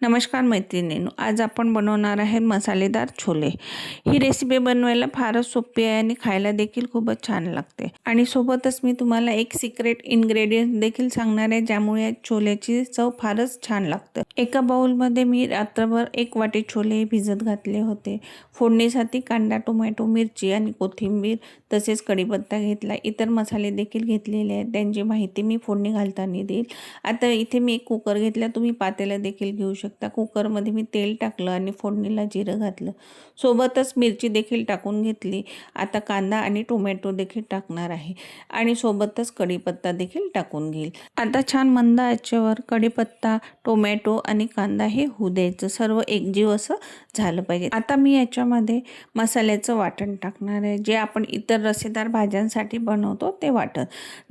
नमस्कार मैत्रिणींनो, आज आपण बनवणार आहे मसालेदार छोले। ही रेसिपी बनवायला फारच सोपी आहे आणि खायला देखील खूपच छान लागते। आणि सोबतच मी तुम्हाला एक सिक्रेट इन्ग्रेडियंट देखील सांगणार आहे, ज्यामुळे छोल्याची चव फारच छान लागते। एका बाउलमध्ये मी रात्रभर 1 वाटी छोले भिजत घातले होते। फोडणीसाठी कांदा, टोमॅटो, मिरची आणि कोथिंबीर तसेच कढीपत्ता घेतला। इतर मसाले देखील घेतलेले आहेत, त्यांची माहिती मी फोडणी घालताना देईल। आता इथे मी एक कुकर घेतला, तुम्ही पातेलं देखील घेऊ शकता। कुकरमध्ये मी तेल टाकलं आणि फोडणीला जिरं घातलं, सोबतच मिरची देखील टाकून घेतली। आता कांदा आणि टोमॅटो देखील टाकणार आहे आणि सोबतच कढीपत्ता देखील टाकून घेईल। आता छान मंद आचेवर कढीपत्ता, टोमॅटो आणि कांदा हे होऊ द्यायचं, सर्व एकजीव असं झालं पाहिजे। आता मी याच्यामध्ये मसाल्याचं वाटण टाकणार आहे, जे आपण इतर रसेदार भाज्यांसाठी बनवतो ते वाटण,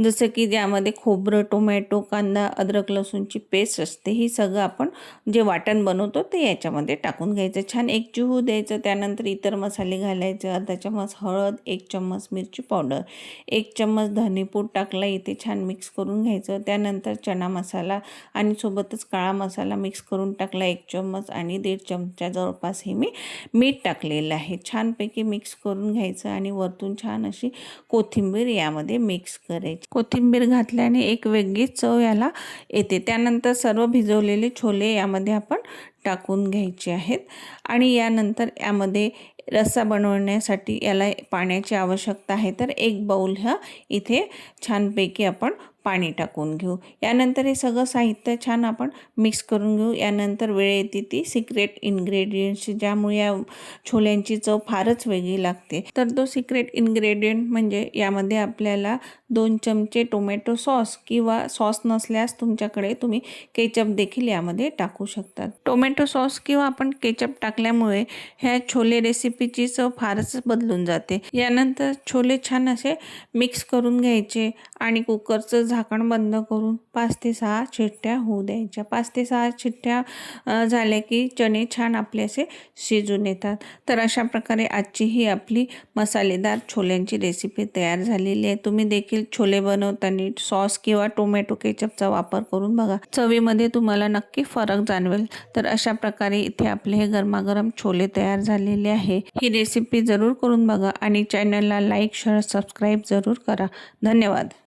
जसं की ज्यामध्ये खोबरं, टोमॅटो, कांदा, अद्रक लसूणची पेस्ट असते। ही सगळं आपण जे वाटण बनवतो ते याच्यामध्ये टाकून घ्यायचं, छान एकजीव होऊ द्यायचं। त्यानंतर इतर मसाले घालायचे, अर्धा चम्मच हळद, 1 चम्मच मिरची पावडर, 1 चम्मच धनेपूड टाकला, इथे छान मिक्स करून घ्यायचं। त्यानंतर चणा मसाला आणि सोबतच काळा मसाला मिक्स करून टाकला 1 चम्मच आणि 1.5 चमचा जवळपास हे मी मीठ टाकलेलं आहे। छानपैकी मिक्स करून घ्यायचं आणि वरतून छान अशी कोथिंबीर यामध्ये मिक्स करायची। कोथिंबीर घातल्याने एक वेगळीच चव याला येते। त्यानंतर सर्व भिजवलेले छोले यामध्ये आपण टाकून घ्यायचे आहेत आणि यानंतर यामध्ये रस्सा बनवण्यासाठी याला पाण्याची आवश्यकता आहे, तर 1 बाउल इथे छानपैकी आपण पाणी टाकून घेऊ। यानंतर हे सगळं साहित्य छान आपण मिक्स करून घेऊ। यानंतर वेळ येते ती सिक्रेट इन्ग्रेडियंट्स, ज्यामुळे या छोल्यांची चव फारच वेगळी लागते। तर तो सिक्रेट इन्ग्रेडियंट म्हणजे यामध्ये आपल्याला 2 चमचे टोमॅटो सॉस किंवा सॉस नसल्यास तुमच्याकडे तुम्ही केचप देखील यामध्ये टाकू शकता। टोमॅटो सॉस किंवा आपण केचप टाकल्यामुळे ह्या छोले रेसिपीची चव फारच बदलून जाते। यानंतर छोले छान असे मिक्स करून घ्यायचे आणि कुकरचं झाकण बंद करून 5 ते 6 शिट्ट्या होऊ द्यायच्या। 5 ते 6 शिट्ट्या झाल्या की चणे छान आपले असे शिजून येतात। तर अशा प्रकारे आजची ही आपली मसालेदार छोल्यांची रेसिपी तयार झालेली आहे। तुम्ही देखील छोले बनवताना सॉस किंवा टोमॅटो केचपचा वापर करून बघा, चवीमध्ये तुम्हाला नक्की फरक जाणवेल। तर अशा प्रकारे इथे आपले हे गरमागरम छोले तयार झालेले आहे। ही रेसिपी जरूर करून बघा आणि चॅनलला लाईक, शेअर, सबस्क्राईब जरूर करा। धन्यवाद।